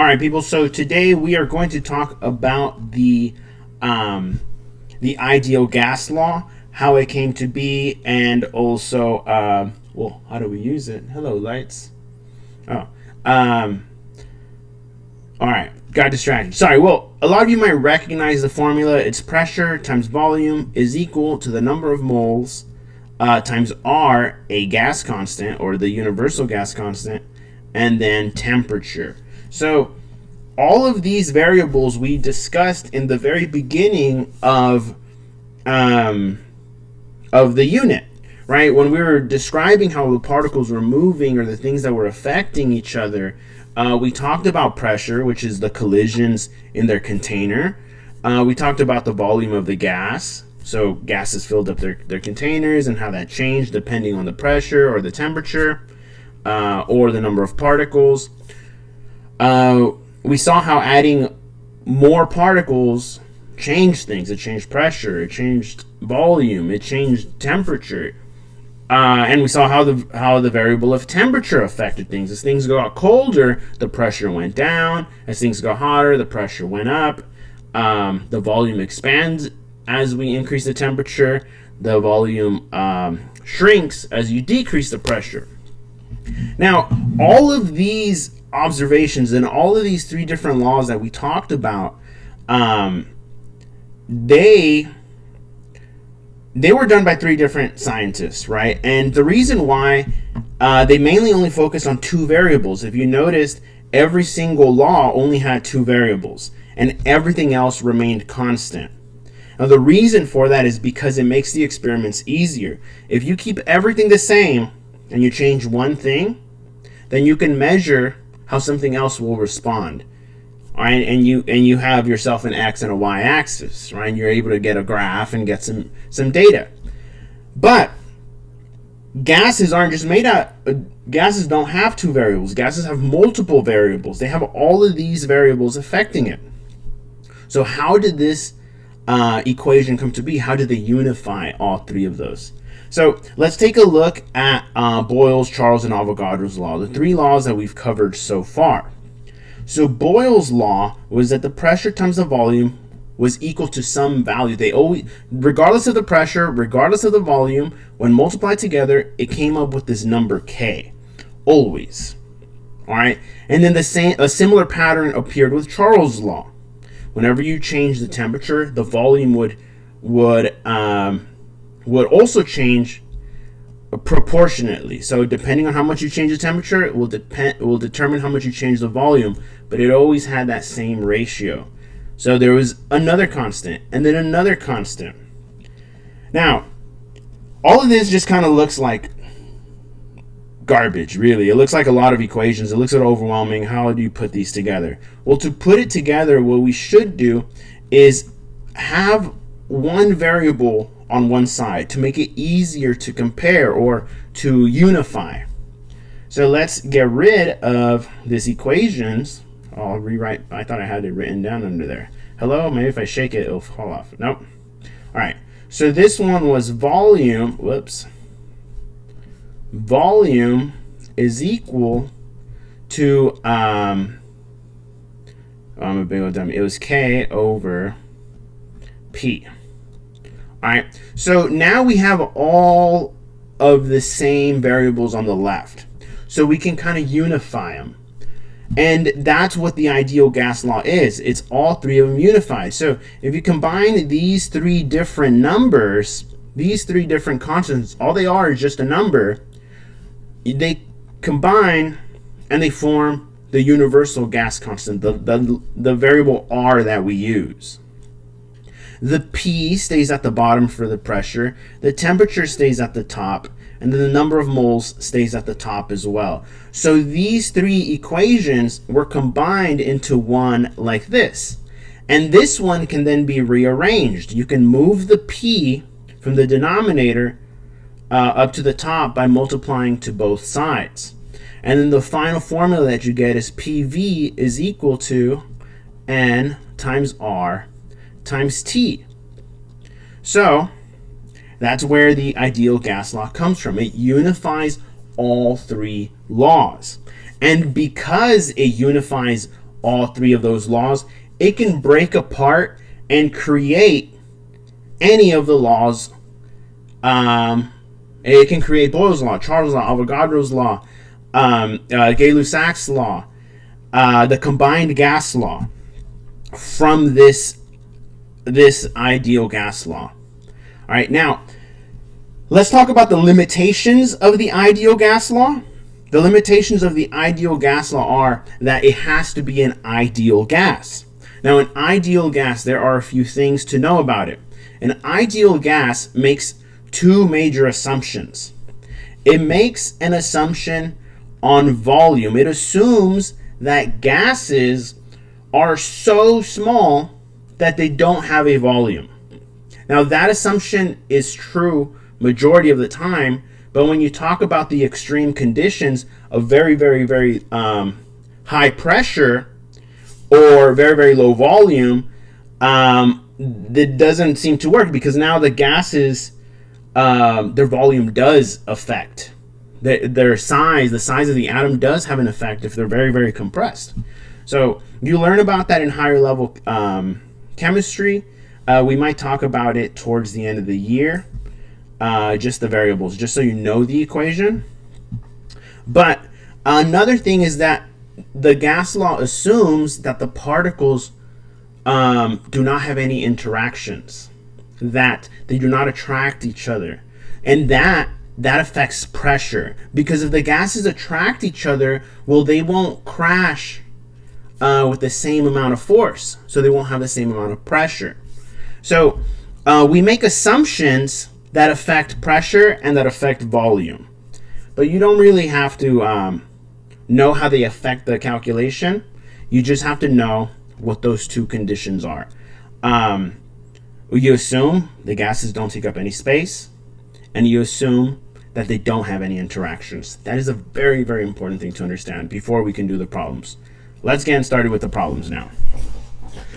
All right, people. So today we are going to talk about the ideal gas law, how it came to be, and also well, how do we use it? Hello, lights. Oh, um, all right. Got distracted. Sorry. Well, a lot of you might recognize the formula. It's pressure times volume is equal to the number of moles times R, a gas constant or the universal gas constant, and then temperature. So all of these variables we discussed in the very beginning of the unit, right? When we were describing how the particles were moving or the things that were affecting each other, we talked about pressure, which is the collisions in their container. We talked about the volume of the gas. So gases filled up their containers and how that changed depending on the pressure or the temperature or the number of particles. We saw how adding more particles changed things. It changed pressure, it changed volume, it changed temperature. And we saw how the variable of temperature affected things. As things got colder, the pressure went down. As things got hotter, the pressure went up. The volume expands as we increase the temperature. The volume shrinks as you decrease the pressure. Now, all of these observations and all of these three different laws that we talked about, they were done by three different scientists, right? And the reason why they mainly only focused on two variables. If you noticed, every single law only had two variables, and everything else remained constant. Now, the reason for that is because it makes the experiments easier. If you keep everything the same and you change one thing, then you can measure how something else will respond. All right, and you have yourself an x and a y axis, right? And you're able to get a graph and get some data. But gases aren't just made out. Gases don't have two variables. Gases have multiple variables. They have all of these variables affecting it. So how did this equation come to be? How did they unify all three of those? So let's take a look at Boyle's, Charles, and Avogadro's law, the three laws that we've covered so far. So Boyle's law was that the pressure times the volume was equal to some value. They always, regardless of the pressure, regardless of the volume, when multiplied together, it came up with this number K, always. All right, and then a similar pattern appeared with Charles' law. Whenever you change the temperature, the volume would also change proportionately. So depending on how much you change the temperature, it will determine how much you change the volume, but it always had that same ratio. So there was another constant and then another constant. Now, all of this just kind of looks like garbage, really. It looks like a lot of equations. It looks overwhelming. How do you put these together? Well, to put it together, what we should do is have one variable on one side to make it easier to compare or to unify. So let's get rid of this equations. I'll rewrite. I thought I had it written down under there. Hello, maybe if I shake it, it'll fall off. Nope. All right. So this one was volume. Whoops. Volume is equal to I'm a big old dummy. It was K over P. All right, so now we have all of the same variables on the left. So we can kind of unify them. And that's what the ideal gas law is. It's all three of them unified. So if you combine these three different numbers, these three different constants, all they are is just a number. They combine and they form the universal gas constant, the variable R that we use. The P stays at the bottom for the pressure, the temperature stays at the top, and then the number of moles stays at the top as well. So these three equations were combined into one like this. And this one can then be rearranged. You can move the P from the denominator up to the top by multiplying to both sides. And then the final formula that you get is PV is equal to N times R times T. So that's where the ideal gas law comes from. It unifies all three laws. And because it unifies all three of those laws, it can break apart and create any of the laws. It can create Boyle's law, Charles' law, Avogadro's law, Gay-Lussac's law, the combined gas law from this ideal gas law. All right, now let's talk about the limitations of the ideal gas law. The limitations of the ideal gas law are that it has to be an ideal gas. Now, an ideal gas, there are a few things to know about it. An ideal gas makes two major assumptions. It makes an assumption on volume. It assumes that gases are so small that they don't have a volume. Now, that assumption is true majority of the time, but when you talk about the extreme conditions of very, very, very high pressure or very, very low volume, that doesn't seem to work, because now the gases, their volume does affect their size. The size of the atom does have an effect if they're very, very compressed. So you learn about that in higher level chemistry. We might talk about it towards the end of the year, just the variables, just so you know the equation. But another thing is that the gas law assumes that the particles do not have any interactions, that they do not attract each other, and that affects pressure, because if the gases attract each other, well, they won't crash with the same amount of force, so they won't have the same amount of pressure. So we make assumptions that affect pressure and that affect volume, but you don't really have to know how they affect the calculation. You just have to know what those two conditions are. You assume the gases don't take up any space, and you assume that they don't have any interactions. That is a very, very important thing to understand before we can do the problems. Let's get started with the problems now.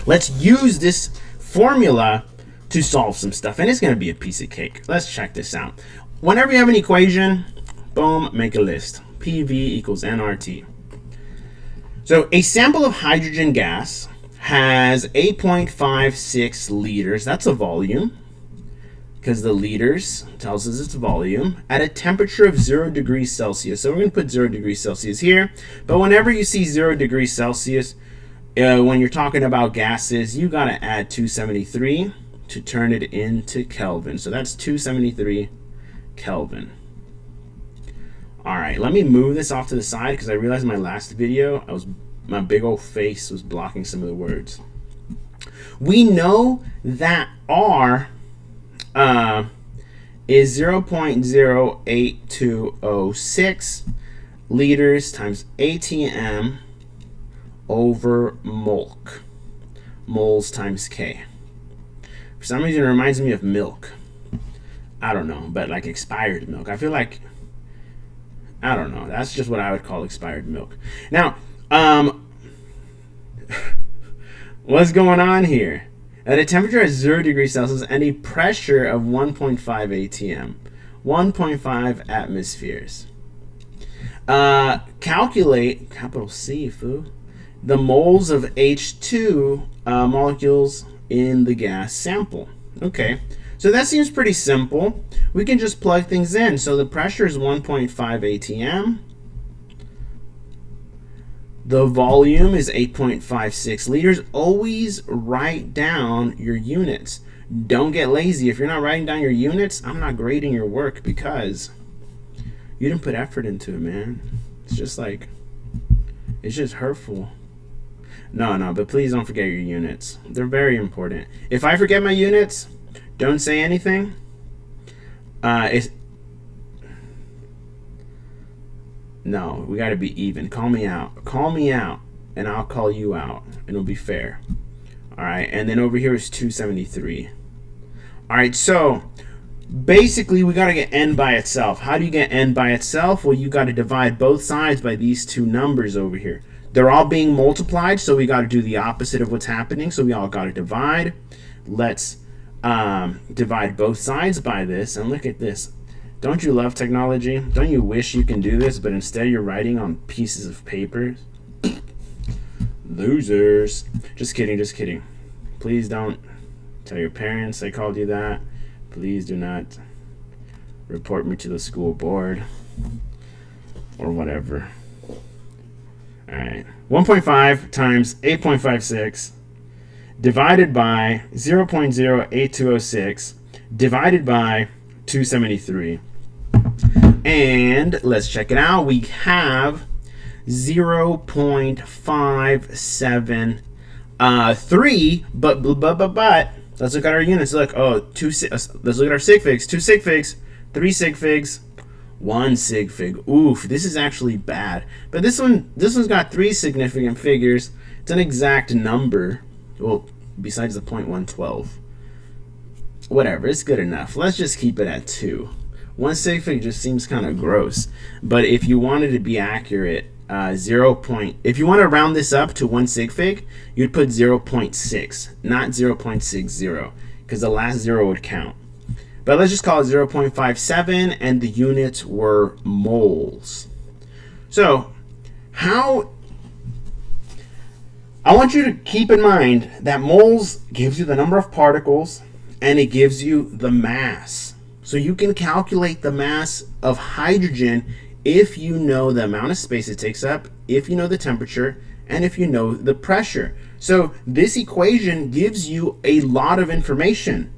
Let's use this formula to solve some stuff, and it's going to be a piece of cake. Let's check this out. Whenever you have an equation, boom, make a list. PV equals nRT. So a sample of hydrogen gas has 8.56 liters. That's a volume, because the liters tells us its volume, at a temperature of 0 degrees Celsius. So we're going to put 0 degrees Celsius here. But whenever you see 0 degrees Celsius, when you're talking about gases, you got to add 273 to turn it into Kelvin. So that's 273 Kelvin. All right, let me move this off to the side, because I realized in my last video, my big old face was blocking some of the words. We know that R is 0.08206 liters times ATM over molk. Moles times K. For some reason, it reminds me of milk. I don't know, but like expired milk. I feel like, I don't know. That's just what I would call expired milk. Now, what's going on here? At a temperature of 0 degrees Celsius and a pressure of 1.5 atm, 1.5 atmospheres. Calculate, capital C, foo, the moles of H2 molecules in the gas sample. Okay, so that seems pretty simple. We can just plug things in. So the pressure is 1.5 atm. The volume is 8.56 liters. Always write down your units. Don't get lazy. If you're not writing down your units, I'm not grading your work, because you didn't put effort into it, man. It's just like, it's just hurtful. No, but please don't forget your units. They're very important. If I forget my units, don't say anything. No, we got to be even. Call me out. Call me out, and I'll call you out, and it'll be fair. All right, and then over here is 273. All right, so basically we got to get n by itself. How do you get n by itself? Well, you got to divide both sides by these two numbers over here. They're all being multiplied, so we got to do the opposite of what's happening. So we all got to divide. Let's divide both sides by this, and look at this. Don't you love technology? Don't you wish you can do this, but instead you're writing on pieces of paper? Losers. Just kidding, just kidding. Please don't tell your parents I called you that. Please do not report me to the school board or whatever. All right. 1.5 times 8.56 divided by 0.08206 divided by 273. And let's check it out. We have 0.573, but let's look at our units. Look, let's look at our sig figs. 2 sig figs, 3 sig figs, 1 sig fig. Oof, this is actually bad. But this one's got 3 significant figures. It's an exact number. Well, besides the 0.112. Whatever, it's good enough. Let's just keep it at 2. 1 sig fig just seems kind of gross. But if you wanted to be accurate, if you want to round this up to 1 sig fig, you'd put 0.6, not 0.60, because the last 0 would count. But let's just call it 0.57, and the units were moles. So, I want you to keep in mind that moles gives you the number of particles, and it gives you the mass. So you can calculate the mass of hydrogen if you know the amount of space it takes up, if you know the temperature, and if you know the pressure. So this equation gives you a lot of information.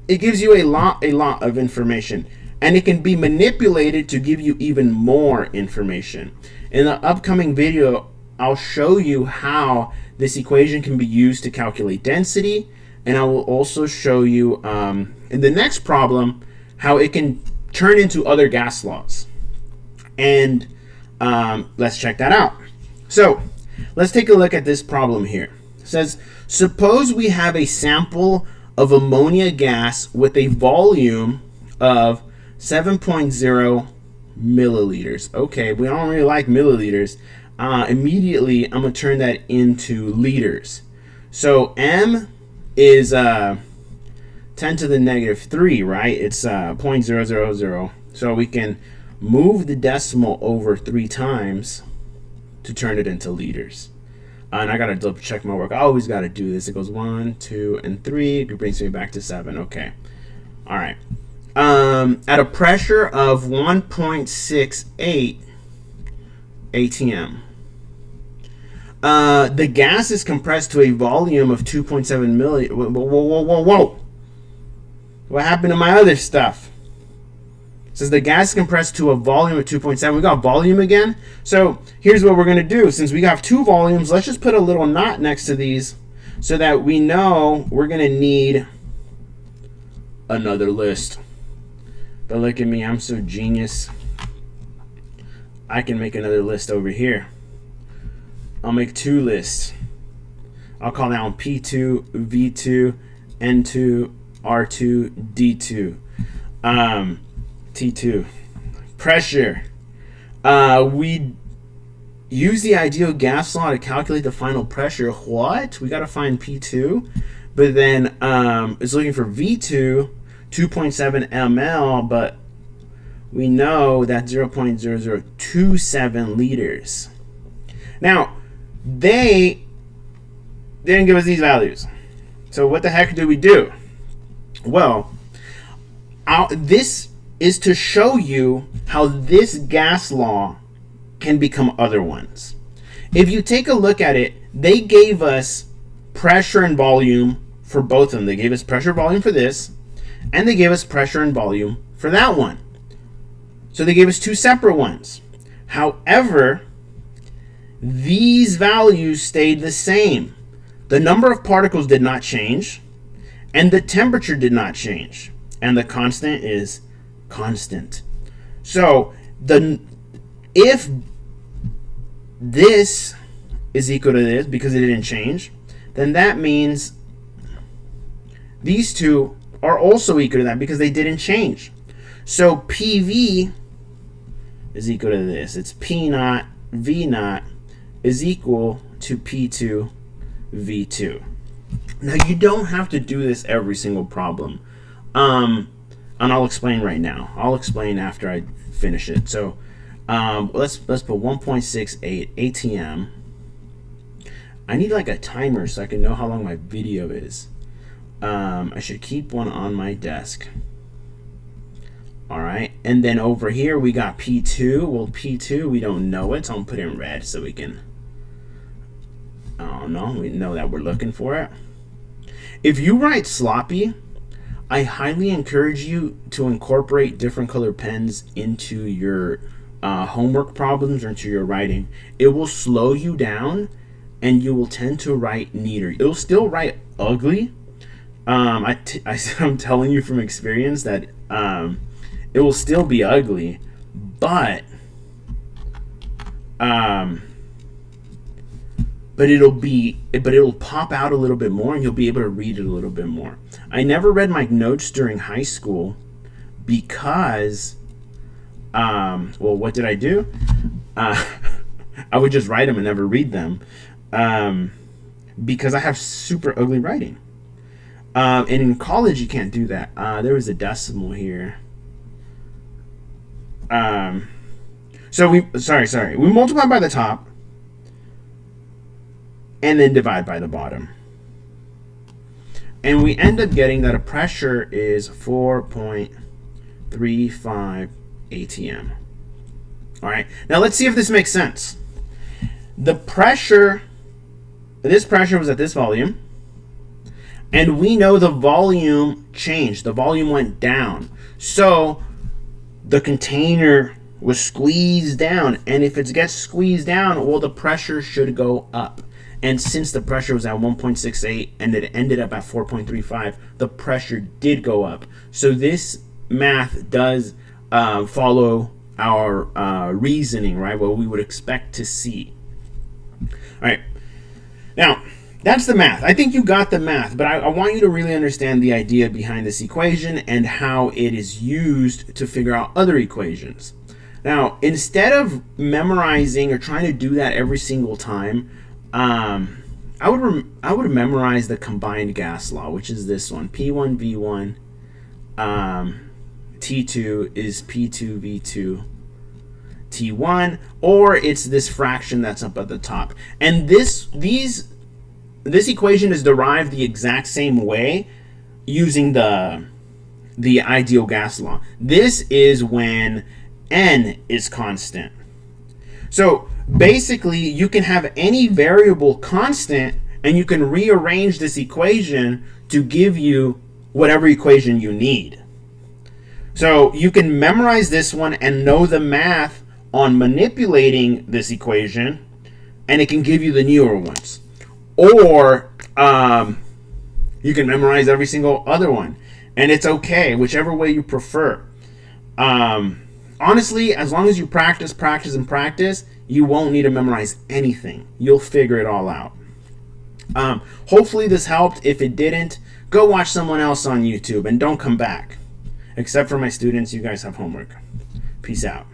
It gives you a lot of information, and it can be manipulated to give you even more information. In the upcoming video, I'll show you how this equation can be used to calculate density, and I will also show you in the next problem how it can turn into other gas laws. And let's check that out. So let's take a look at this problem here. It says, suppose we have a sample of ammonia gas with a volume of 7.0 milliliters. Okay, we don't really like milliliters. Immediately, I'm going to turn that into liters. So M is 10 to the negative 3, right? It's 0.000. So we can move the decimal over 3 times to turn it into liters. And I got to double check my work. I always got to do this. It goes 1, 2, and 3. It brings me back to 7. Okay. All right. At a pressure of 1.68 atm, the gas is compressed to a volume of 2.7 milliliters. Whoa. What happened to my other stuff? It says the gas is compressed to a volume of 2.7. We got volume again. So here's what we're going to do. Since we have 2 volumes, let's just put a little knot next to these so that we know we're going to need another list. But look at me, I'm so genius. I can make another list over here. I'll make 2 lists. I'll call that one P2, V2, N2, R2, D2. T2. Pressure. We use the ideal gas law to calculate the final pressure. What? We got to find P2. But then it's looking for V2, 2.7 ml, but we know that's 0.0027 liters. Now, they didn't give us these values. So what the heck do we do? Well, this is to show you how this gas law can become other ones. If you take a look at it, they gave us pressure and volume for both of them. They gave us pressure volume for this, and they gave us pressure and volume for that one. So they gave us 2 separate ones. However, these values stayed the same. The number of particles did not change, and the temperature did not change, and the constant is constant. So if this is equal to this because it didn't change, then that means these 2 are also equal to that because they didn't change. So PV is equal to this. It's P naught V naught is equal to P2 V2. Now you don't have to do this every single problem. And I'll explain right now. I'll explain after I finish it. So let's put 1.68 atm I need like a timer so I can know how long my video is. I should keep one on my desk. All right, and then over here we got P2. Well, P2, we don't know it, so I'm gonna put it in red so we can, oh no, we know that we're looking for it. If you write sloppy, I highly encourage you to incorporate different colored pens into your homework problems or into your writing. It will slow you down and you will tend to write neater. It'll still write ugly. I'm telling you from experience that it will still be ugly, but it'll pop out a little bit more and you'll be able to read it a little bit more. I never read my notes during high school because well, what did I do? I would just write them and never read them because I have super ugly writing. And in college you can't do that. There was a decimal here. So we multiply by the top and then divide by the bottom. And we end up getting that a pressure is 4.35 atm. All right, now let's see if this makes sense. This pressure was at this volume, and we know the volume changed. The volume went down. So the container was squeezed down, and if it gets squeezed down, well, the pressure should go up. And since the pressure was at 1.68 and it ended up at 4.35, the pressure did go up. So this math does follow our reasoning, right? What we would expect to see. All right. Now, that's the math. I think you got the math, but I want you to really understand the idea behind this equation and how it is used to figure out other equations. Now, instead of memorizing or trying to do that every single time, I would memorize the combined gas law, which is this one: P1V1 T2 is P2V2 T1, or it's this fraction that's up at the top. And this equation is derived the exact same way using the ideal gas law. This is when N is constant. So basically, you can have any variable constant, and you can rearrange this equation to give you whatever equation you need. So you can memorize this one and know the math on manipulating this equation, and it can give you the newer ones. Or you can memorize every single other one, and it's okay, whichever way you prefer. Honestly, as long as you practice, you won't need to memorize anything. You'll figure it all out. Hopefully this helped. If it didn't, go watch someone else on YouTube and don't come back. Except for my students, you guys have homework. Peace out.